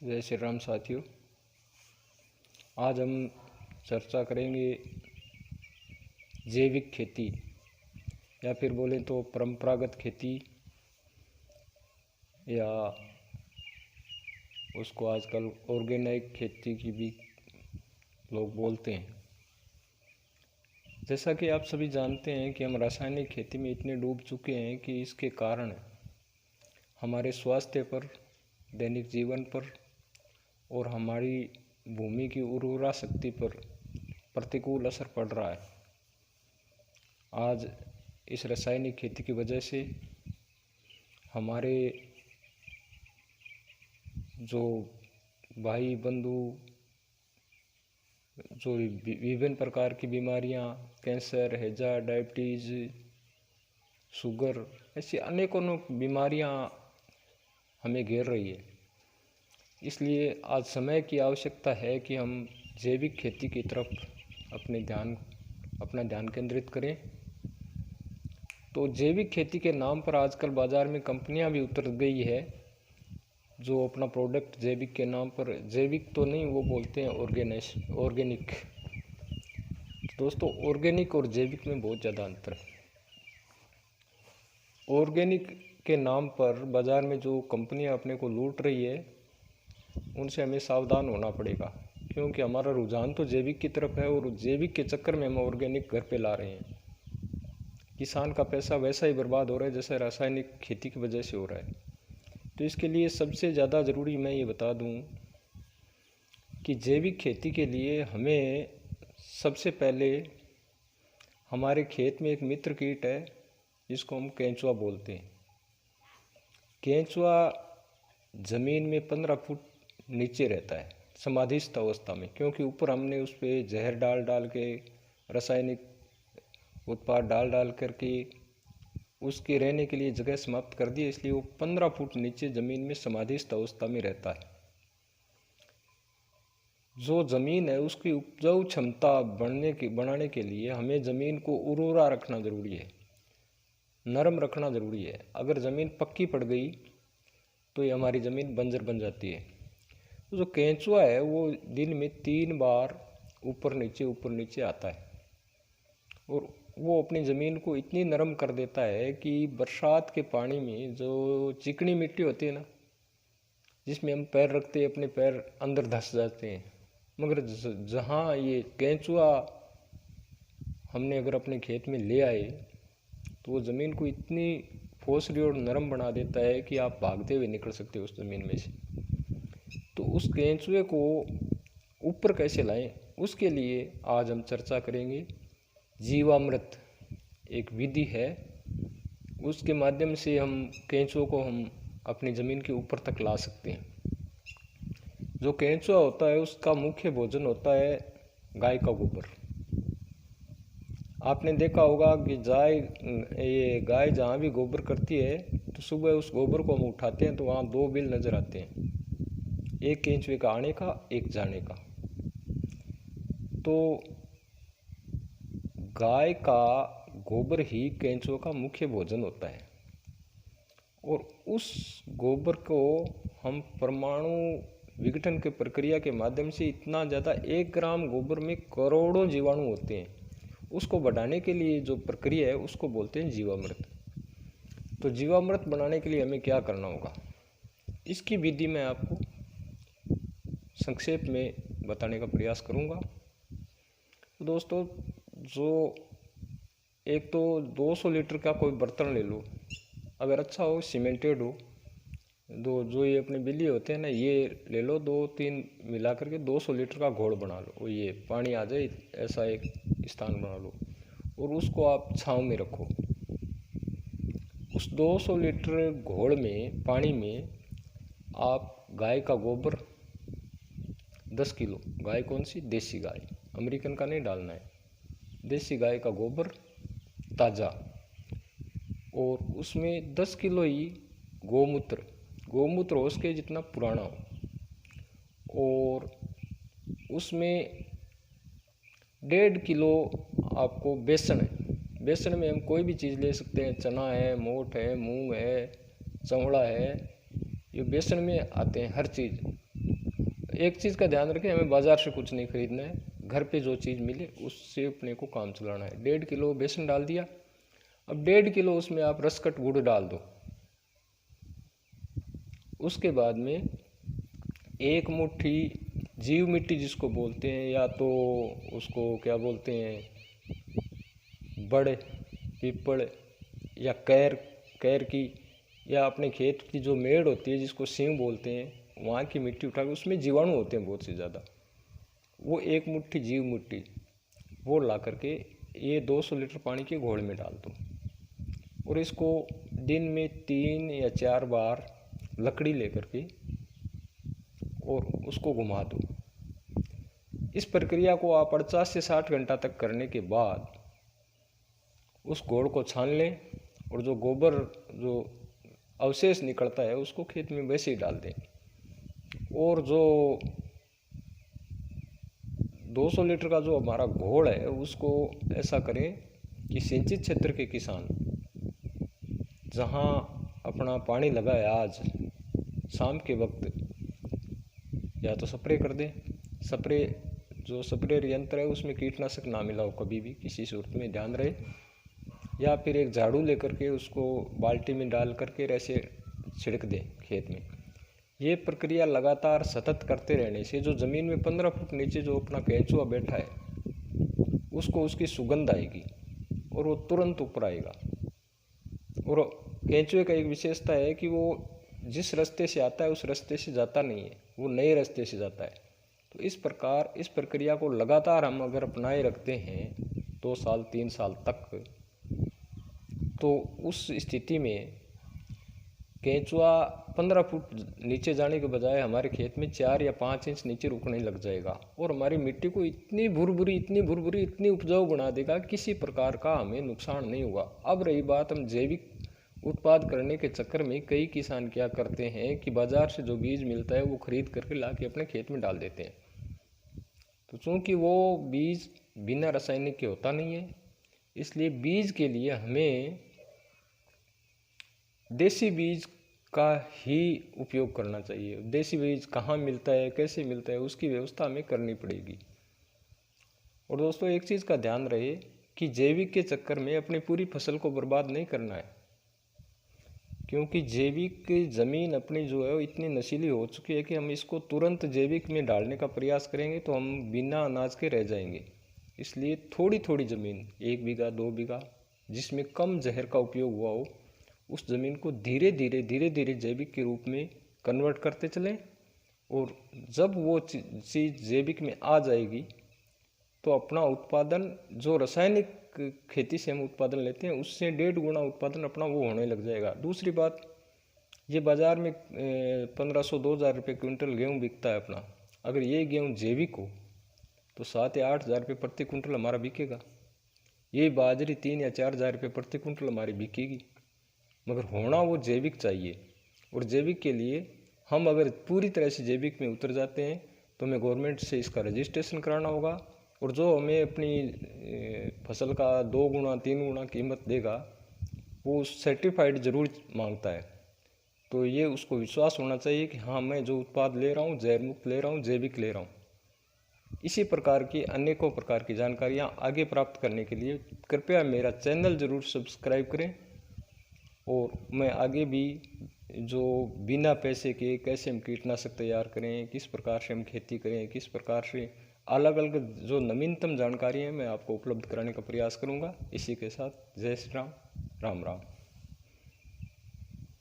जय श्री राम साथियों। आज हम चर्चा करेंगे जैविक खेती या फिर बोलें तो परंपरागत खेती, या उसको आजकल ऑर्गेनिक खेती की भी लोग बोलते हैं। जैसा कि आप सभी जानते हैं कि हम रासायनिक खेती में इतने डूब चुके हैं कि इसके कारण हमारे स्वास्थ्य पर, दैनिक जीवन पर और हमारी भूमि की उर्वरा शक्ति पर प्रतिकूल असर पड़ रहा है। आज इस रासायनिक खेती की वजह से हमारे जो भाई बंधु जो विभिन्न प्रकार की बीमारियां, कैंसर, हैजा, डायबिटीज़, शुगर, ऐसी अनेकों बीमारियां हमें घेर रही है। इसलिए आज समय की आवश्यकता है कि हम जैविक खेती की तरफ अपना ध्यान केंद्रित करें। तो जैविक खेती के नाम पर आजकल बाज़ार में कंपनियां भी उतर गई है जो अपना प्रोडक्ट जैविक के नाम पर, जैविक तो नहीं, वो बोलते हैं ऑर्गेनिक। दोस्तों, ऑर्गेनिक और जैविक में बहुत ज़्यादा अंतर है। ऑर्गेनिक के नाम पर बाज़ार में जो कंपनियां अपने को लूट रही है, उनसे हमें सावधान होना पड़ेगा, क्योंकि हमारा रुझान तो जैविक की तरफ है और जैविक के चक्कर में हम ऑर्गेनिक घर पे ला रहे हैं। किसान का पैसा वैसा ही बर्बाद हो रहा है जैसे रासायनिक खेती की वजह से हो रहा है। तो इसके लिए सबसे ज़्यादा ज़रूरी मैं ये बता दूं कि जैविक खेती के लिए हमें सबसे पहले हमारे खेत में एक मित्र कीट है जिसको हम केंचुआ बोलते हैं। केंचुआ ज़मीन में 15 फुट नीचे रहता है समाधिस्थ अवस्था में, क्योंकि ऊपर हमने उस पर जहर डाल के, रासायनिक उत्पाद डाल करके उसके रहने के लिए जगह समाप्त कर दी, इसलिए वो 15 फुट नीचे ज़मीन में समाधिस्थ अवस्था में रहता है। जो ज़मीन है उसकी उपजाऊ क्षमता बढ़ाने के लिए हमें ज़मीन को उर्वरा रखना ज़रूरी है, नरम रखना ज़रूरी है। अगर ज़मीन पक्की पड़ गई तो ये हमारी ज़मीन बंजर बन जाती है। तो जो केंचुआ है वो दिन में 3 बार ऊपर नीचे आता है और वो अपनी ज़मीन को इतनी नरम कर देता है कि बरसात के पानी में जो चिकनी मिट्टी होती है ना, जिसमें हम पैर रखते हैं अपने पैर अंदर धंस जाते हैं, मगर जहाँ ये केंचुआ हमने अगर अपने खेत में ले आए तो वो ज़मीन को इतनी फोसली और नरम बना देता है कि आप भागते हुए निकल सकते हो उस ज़मीन में से। तो उस केंचुए को ऊपर कैसे लाएं, उसके लिए आज हम चर्चा करेंगे। जीवामृत एक विधि है, उसके माध्यम से हम केंचुए को अपनी ज़मीन के ऊपर तक ला सकते हैं। जो केंचुआ होता है उसका मुख्य भोजन होता है गाय का गोबर। आपने देखा होगा कि ये गाय जहाँ भी गोबर करती है तो सुबह उस गोबर को हम उठाते हैं तो वहाँ 2 बिल नज़र आते हैं, एक केंचुए का आने का, एक जाने का। तो गाय का गोबर ही केंचुए का मुख्य भोजन होता है और उस गोबर को हम परमाणु विघटन की प्रक्रिया के माध्यम से इतना ज़्यादा, 1 ग्राम गोबर में करोड़ों जीवाणु होते हैं, उसको बढ़ाने के लिए जो प्रक्रिया है उसको बोलते हैं जीवामृत। तो जीवामृत बनाने के लिए हमें क्या करना होगा, इसकी विधि मैं आपको संक्षेप में बताने का प्रयास करूंगा। तो दोस्तों, जो एक तो 200 लीटर का कोई बर्तन ले लो, अगर अच्छा हो, सीमेंटेड हो, जो ये अपने बिल्ली होते हैं ना, ये ले लो, 2-3 मिला करके 200 लीटर का घोल बना लो। और ये पानी आ जाए ऐसा एक स्थान बना लो और उसको आप छांव में रखो। उस 200 लीटर घोल में, पानी में, आप गाय का गोबर 10 किलो, गाय कौन सी, देसी गाय, अमेरिकन का नहीं डालना है, देसी गाय का गोबर ताज़ा, और उसमें 10 किलो ही गोमूत्र हो उसके जितना पुराना हो, और उसमें 1.5 किलो आपको बेसन है। बेसन में हम कोई भी चीज़ ले सकते हैं, चना है, मोठ है, मूंग है, चवड़ा है, ये बेसन में आते हैं हर चीज़। एक चीज़ का ध्यान रखें, हमें बाज़ार से कुछ नहीं खरीदना है, घर पे जो चीज़ मिले उससे अपने को काम चलाना है। 1.5 किलो बेसन डाल दिया, अब 1.5 किलो उसमें आप रसकट गुड़ डाल दो। उसके बाद में 1 मुट्ठी जीव मिट्टी जिसको बोलते हैं, या तो उसको क्या बोलते हैं, बड़, पीपल या कैर की, या अपने खेत की जो मेड़ होती है जिसको सींग बोलते हैं, वहाँ की मिट्टी उठा के, उसमें जीवाणु होते हैं बहुत से ज़्यादा, वो 1 मुट्ठी जीव मिट्टी वो ला करके ये 200 लीटर पानी के घोल में डाल दो, और इसको दिन में 3 या 4 बार लकड़ी लेकर के और उसको घुमा दो। इस प्रक्रिया को आप 50 से 60 घंटा तक करने के बाद उस घोल को छान लें, और जो गोबर जो अवशेष निकलता है उसको खेत में वैसे ही डाल दें। और जो 200 लीटर का जो हमारा घोल है उसको ऐसा करें कि सिंचित क्षेत्र के किसान जहाँ अपना पानी लगा है आज शाम के वक्त या तो स्प्रे कर दें। जो स्प्रे यंत्र है उसमें कीटनाशक ना मिला हो कभी भी, किसी सूरत में ध्यान रहे। या फिर एक झाड़ू लेकर के उसको बाल्टी में डाल करके ऐसे छिड़क दें खेत में। ये प्रक्रिया लगातार सतत करते रहने से जो ज़मीन में 15 फुट नीचे जो अपना केंचुआ बैठा है उसको उसकी सुगंध आएगी और वो तुरंत ऊपर आएगा। और केंचुए का एक विशेषता है कि वो जिस रास्ते से आता है उस रास्ते से जाता नहीं है, वो नए रास्ते से जाता है। तो इस प्रकार इस प्रक्रिया को लगातार हम अगर अपनाए रखते हैं 2 साल 3 साल तक, तो उस स्थिति में केंचुआ 15 फुट नीचे जाने के बजाय हमारे खेत में 4 या 5 इंच नीचे रुकने लग जाएगा, और हमारी मिट्टी को इतनी भुरभुरी इतनी उपजाऊ बना देगा, किसी प्रकार का हमें नुकसान नहीं होगा। अब रही बात, हम जैविक उत्पाद करने के चक्कर में कई किसान क्या करते हैं कि बाज़ार से जो बीज मिलता है वो खरीद करके ला के अपने खेत में डाल देते हैं। तो चूँकि वो बीज बिना रासायनिक के होता नहीं है, इसलिए बीज के लिए हमें देसी बीज का ही उपयोग करना चाहिए। देसी बीज कहाँ मिलता है, कैसे मिलता है, उसकी व्यवस्था हमें करनी पड़ेगी। और दोस्तों एक चीज़ का ध्यान रहे कि जैविक के चक्कर में अपनी पूरी फसल को बर्बाद नहीं करना है, क्योंकि जैविक ज़मीन अपनी जो है वो इतनी नशीली हो चुकी है कि हम इसको तुरंत जैविक में डालने का प्रयास करेंगे तो हम बिना अनाज के रह जाएंगे। इसलिए थोड़ी थोड़ी ज़मीन, 1 बीघा 2 बीघा, जिसमें कम जहर का उपयोग हुआ हो, उस ज़मीन को धीरे धीरे जैविक के रूप में कन्वर्ट करते चलें। और जब वो चीज़ जैविक में आ जाएगी तो अपना उत्पादन जो रासायनिक खेती से हम उत्पादन लेते हैं उससे 1.5 गुना उत्पादन अपना वो होने लग जाएगा। दूसरी बात, ये बाज़ार में 1500-2000 रुपये क्विंटल गेहूँ बिकता है अपना, अगर ये गेहूँ जैविक हो तो 7 या 8 हज़ार रुपये प्रति कुंटल हमारा बिकेगा। ये बाजरी 3 या 4 हज़ार रुपये प्रति कुंटल हमारी बिकेगी, मगर होना वो जैविक चाहिए। और जैविक के लिए हम अगर पूरी तरह से जैविक में उतर जाते हैं तो हमें गवर्नमेंट से इसका रजिस्ट्रेशन कराना होगा, और जो हमें अपनी फसल का 2 गुना 3 गुना कीमत देगा वो सर्टिफाइड ज़रूर मांगता है। तो ये उसको विश्वास होना चाहिए कि हाँ, मैं जो उत्पाद ले रहा हूँ जहर मुक्त ले रहा हूँ, जैविक ले रहा हूँ। इसी प्रकार की अनेकों प्रकार की जानकारियाँ आगे प्राप्त करने के लिए कृपया मेरा चैनल ज़रूर सब्सक्राइब करें। और मैं आगे भी जो बिना पैसे के कैसे हम कीटनाशक तैयार करें, किस प्रकार से हम खेती करें, किस प्रकार से अलग अलग जो नवीनतम जानकारी है मैं आपको उपलब्ध कराने का प्रयास करूंगा। इसी के साथ जय श्री राम, राम राम।